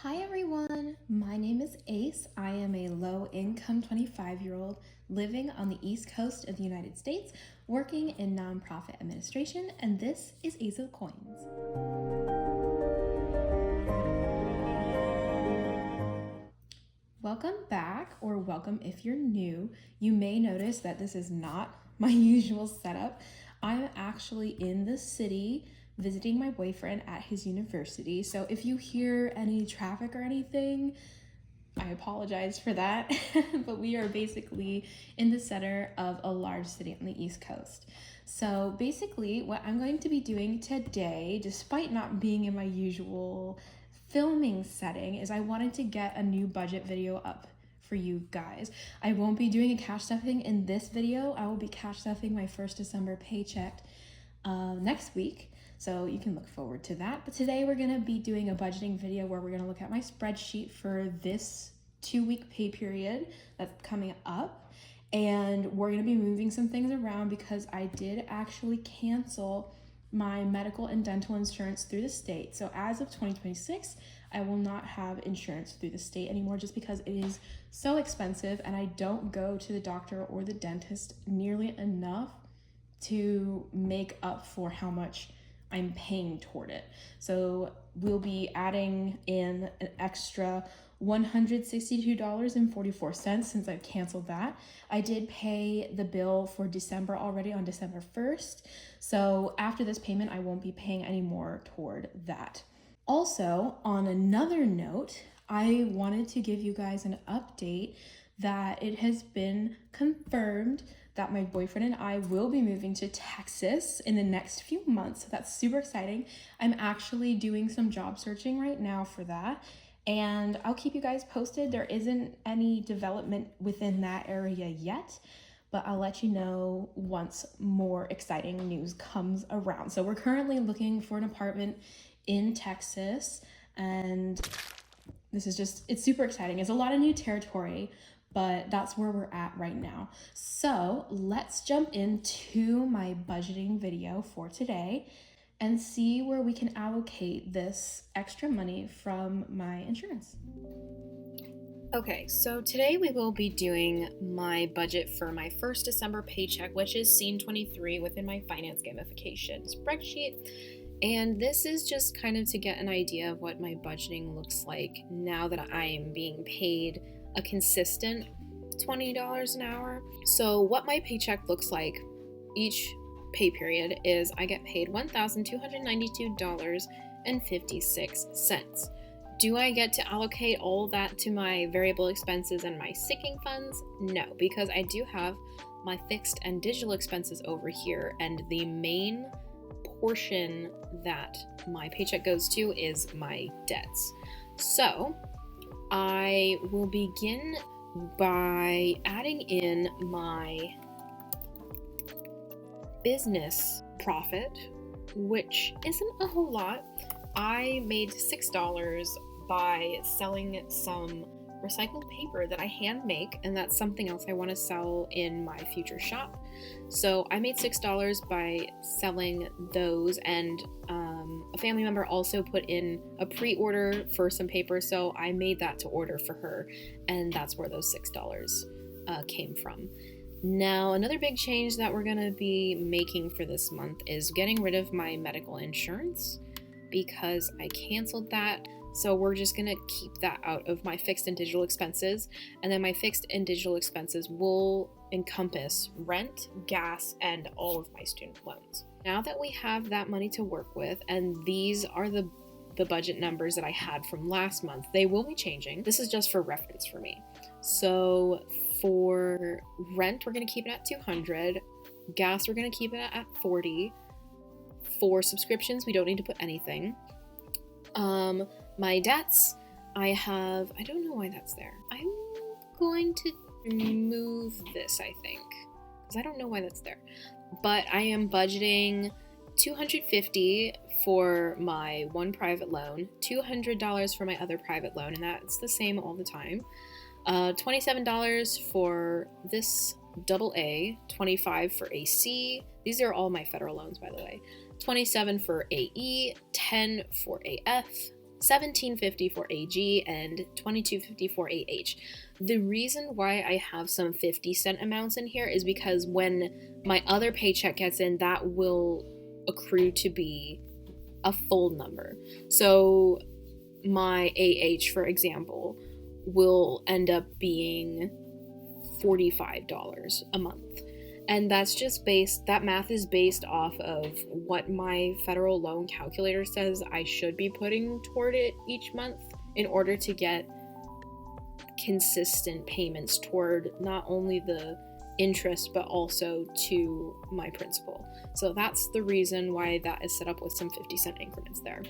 Hi everyone, my name is Ace. I am a low-income 25-year-old living on the East Coast of the United States, working in nonprofit administration, and this is Ace of Coins. Welcome back, or welcome if you're new. You may notice that this is not my usual setup. I'm actually in the city visiting my boyfriend at his university. So if you hear any traffic or anything, I apologize for that, but we are basically in the center of a large city on the East Coast. So basically what I'm going to be doing today, despite not being in my usual filming setting, is I wanted to get a new budget video up for you guys. I won't be doing a cash stuffing in this video. I will be cash stuffing my first December paycheck next week. So you can look forward to that. But today we're gonna be doing a budgeting video where we're gonna look at my spreadsheet for this 2-week pay period that's coming up. And we're gonna be moving some things around because I did actually cancel my medical and dental insurance through the state. So as of 2026, I will not have insurance through the state anymore just because it is so expensive and I don't go to the doctor or the dentist nearly enough to make up for how much I'm paying toward it. So we'll be adding in an extra $162.44 since I've canceled that. I did pay the bill for December already on December 1st. So after this payment, I won't be paying any more toward that. Also, on another note, I wanted to give you guys an update that it has been confirmed that my boyfriend and I will be moving to Texas in the next few months. So that's super exciting. I'm actually doing some job searching right now for that, and I'll keep you guys posted. There isn't any development within that area yet, but I'll let you know once more exciting news comes around. So we're currently looking for an apartment in Texas, and this is it's super exciting. It's a lot of new territory, but that's where we're at right now. So let's jump into my budgeting video for today and see where we can allocate this extra money from my insurance. Okay, so today we will be doing my budget for my first December paycheck, which is scene 23 within my finance gamification spreadsheet. And this is just kind of to get an idea of what my budgeting looks like now that I am being paid a consistent $20 an hour. So what my paycheck looks like each pay period is I get paid $1,292.56. Do I get to allocate all that to my variable expenses and my sinking funds? No, because I do have my fixed and digital expenses over here, and the main portion that my paycheck goes to is my debts. So I will begin by adding in my business profit, which isn't a whole lot. I made $6 by selling some recycled paper that I hand make, and that's something else I want to sell in my future shop. So I made $6 by selling those, and a family member also put in a pre-order for some paper, so I made that to order for her, and that's where those $6 came from. Now, another big change that we're going to be making for this month is getting rid of my medical insurance because I canceled that. So we're just going to keep that out of my fixed and digital expenses. And then my fixed and digital expenses will encompass rent, gas, and all of my student loans. Now that we have that money to work with, and these are the budget numbers that I had from last month, they will be changing. This is just for reference for me. So for rent, we're going to keep it at $200. Gas, we're going to keep it at $40. For subscriptions, we don't need to put anything. My debts, I don't know why that's there. I'm going to remove this, I think, because I don't know why that's there. But I am budgeting $250 for my one private loan, $200 for my other private loan, and that's the same all the time. $27 for this AA, $25 for AC. These are all my federal loans, by the way. $27 for AE, $10 for AF, $17.50 for AG, and $22.50 for AH. The reason why I have some 50-cent amounts in here is because when my other paycheck gets in, that will accrue to be a full number. So my AH, for example, will end up being $45 a month. And that's just that math is based off of what my federal loan calculator says I should be putting toward it each month in order to get consistent payments toward not only the interest but also to my principal. So that's the reason why that is set up with some 50-cent increments there.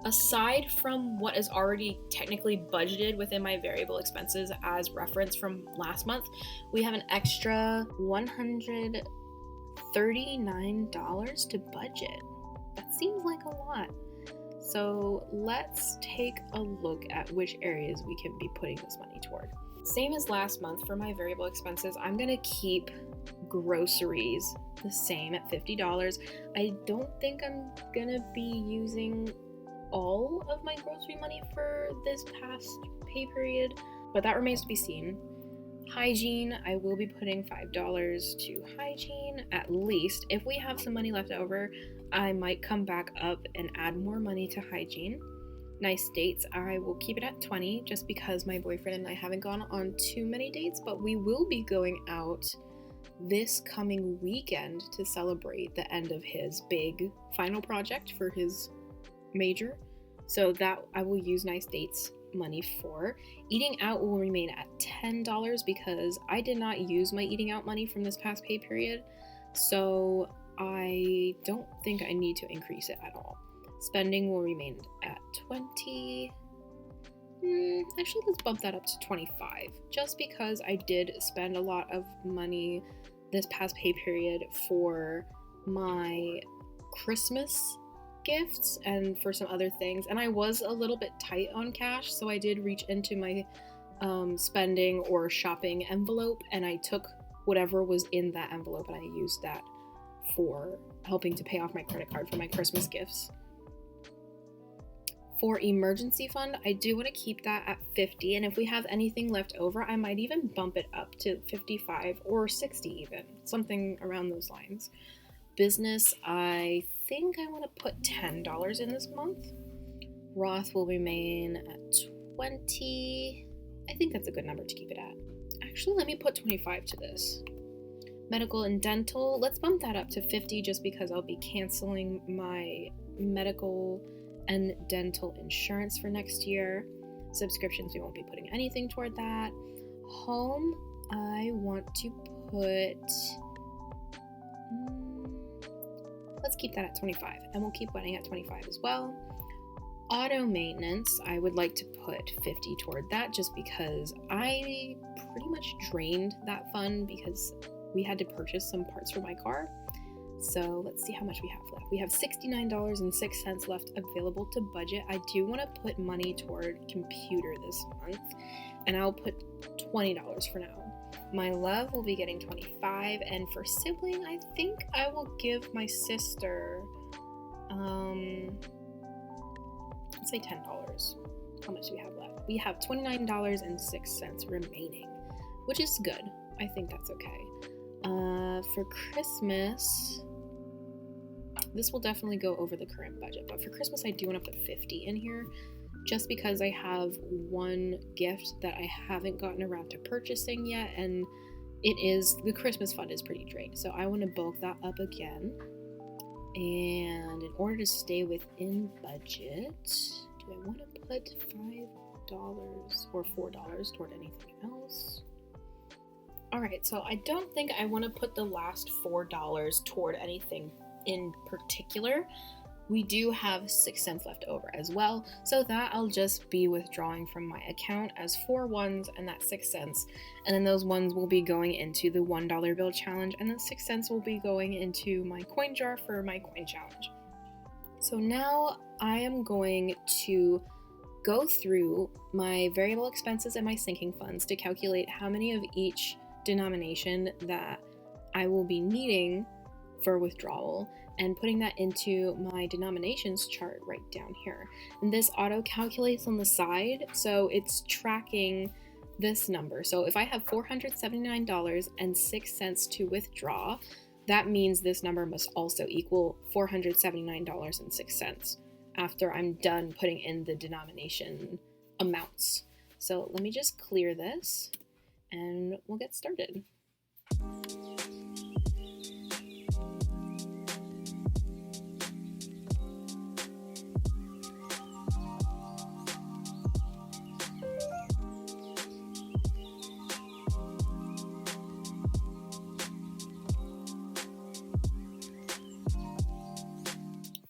Aside from what is already technically budgeted within my variable expenses as referenced from last month, we have an extra $139 to budget. That seems like a lot. So let's take a look at which areas we can be putting this money toward. Same as last month for my variable expenses, I'm gonna keep groceries the same at $50. I don't think I'm gonna be using all of my grocery money for this past pay period, but that remains to be seen. Hygiene, I will be putting $5 to hygiene at least. If we have some money left over, I might come back up and add more money to hygiene. Nice dates, I will keep it at 20 just because my boyfriend and I haven't gone on too many dates, but we will be going out this coming weekend to celebrate the end of his big final project for his major. So that I will use nice dates money for. Eating out will remain at $10 because I did not use my eating out money from this past pay period. So I don't think I need to increase it at all. Spending will remain at 20. Actually, let's bump that up to 25 just because I did spend a lot of money this past pay period for my Christmas gifts and for some other things, and I was a little bit tight on cash, so I did reach into my spending or shopping envelope and I took whatever was in that envelope and I used that for helping to pay off my credit card for my Christmas gifts. For emergency fund, I do want to keep that at 50, and if we have anything left over, I might even bump it up to 55 or 60 even, something around those lines. Business, I think I want to put $10 in this month. Roth will remain at 20. I think that's a good number to keep it at. Actually, let me put 25 to this. Medical and dental, let's bump that up to 50 just because I'll be canceling my medical and dental insurance for next year. Subscriptions, we won't be putting anything toward that. Home, I want to put... let's keep that at 25, and we'll keep wedding at 25 as well. Auto maintenance, I would like to put 50 toward that just because I pretty much drained that fund because we had to purchase some parts for my car. So let's see how much we have left. We have $69.06 left available to budget. I do want to put money toward computer this month, and I'll put $20 for now. My love will be getting 25, and for sibling, I think I will give my sister, let's say $10. How much do we have left? We have $29.06 remaining, which is good. I think that's okay. For Christmas, this will definitely go over the current budget, but for Christmas, I do want to put 50 in here just because I have one gift that I haven't gotten around to purchasing yet, and the Christmas fund is pretty drained, so I want to bulk that up again. And in order to stay within budget, do I want to put $5 or $4 toward anything else? Alright, so I don't think I want to put the last $4 toward anything in particular. We do have 6 cents left over as well, so that I'll just be withdrawing from my account as 4 ones and that's 6 cents. And then those ones will be going into the $1 bill challenge, and then 6 cents will be going into my coin jar for my coin challenge. So now I am going to go through my variable expenses and my sinking funds to calculate how many of each denomination that I will be needing for withdrawal. and putting that into my denominations chart right down here. And this auto calculates on the side, so it's tracking this number. So if I have $479.06 to withdraw, that means this number must also equal $479.06 after I'm done putting in the denomination amounts. So let me just clear this and we'll get started.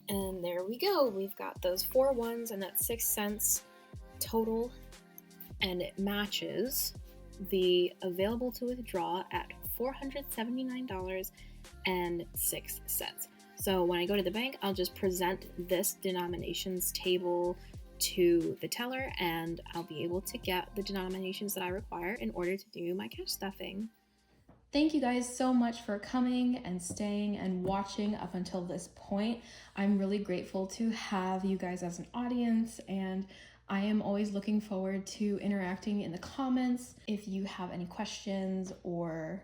And there we go. We've got those 4 ones and that's 6 cents total, and it matches the available to withdraw at $479.06. So when I go to the bank, I'll just present this denominations table to the teller and I'll be able to get the denominations that I require in order to do my cash stuffing. Thank you guys so much for coming and staying and watching up until this point. I'm really grateful to have you guys as an audience, and I am always looking forward to interacting in the comments. If you have any questions or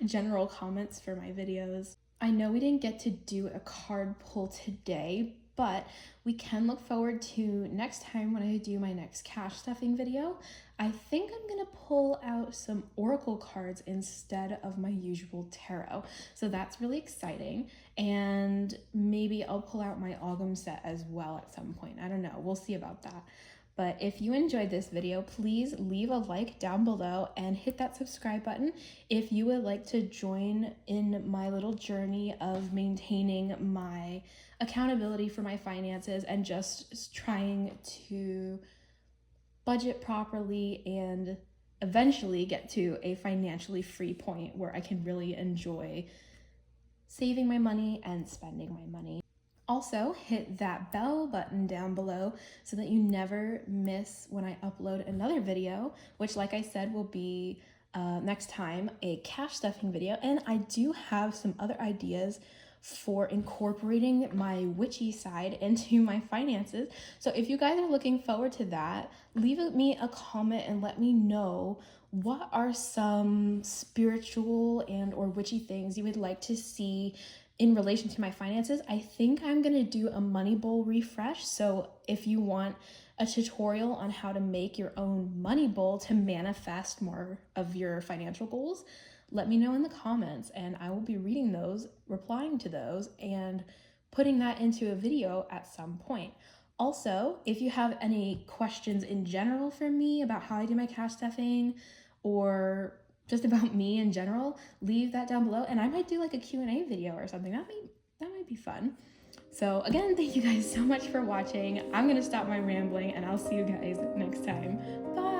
general comments for my videos. I know we didn't get to do a card pull today, but we can look forward to next time when I do my next cash stuffing video. I think I'm gonna pull out some oracle cards instead of my usual tarot. So that's really exciting. And maybe I'll pull out my Ogum set as well at some point. I don't know, we'll see about that. But if you enjoyed this video, please leave a like down below and hit that subscribe button if you would like to join in my little journey of maintaining my accountability for my finances and just trying to budget properly and eventually get to a financially free point where I can really enjoy saving my money and spending my money. Also, hit that bell button down below so that you never miss when I upload another video, which, like I said, will be next time a cash stuffing video. And I do have some other ideas for incorporating my witchy side into my finances. So if you guys are looking forward to that, leave me a comment and let me know what are some spiritual and or witchy things you would like to see in relation to my finances. I think I'm gonna do a money bowl refresh. So if you want a tutorial on how to make your own money bowl to manifest more of your financial goals, let me know in the comments and I will be reading those, replying to those, and putting that into a video at some point. Also, if you have any questions in general for me about how I do my cash stuffing or just about me in general, leave that down below and I might do like a Q&A video or something. That might be fun. So again, thank you guys so much for watching. I'm gonna stop my rambling and I'll see you guys next time. Bye.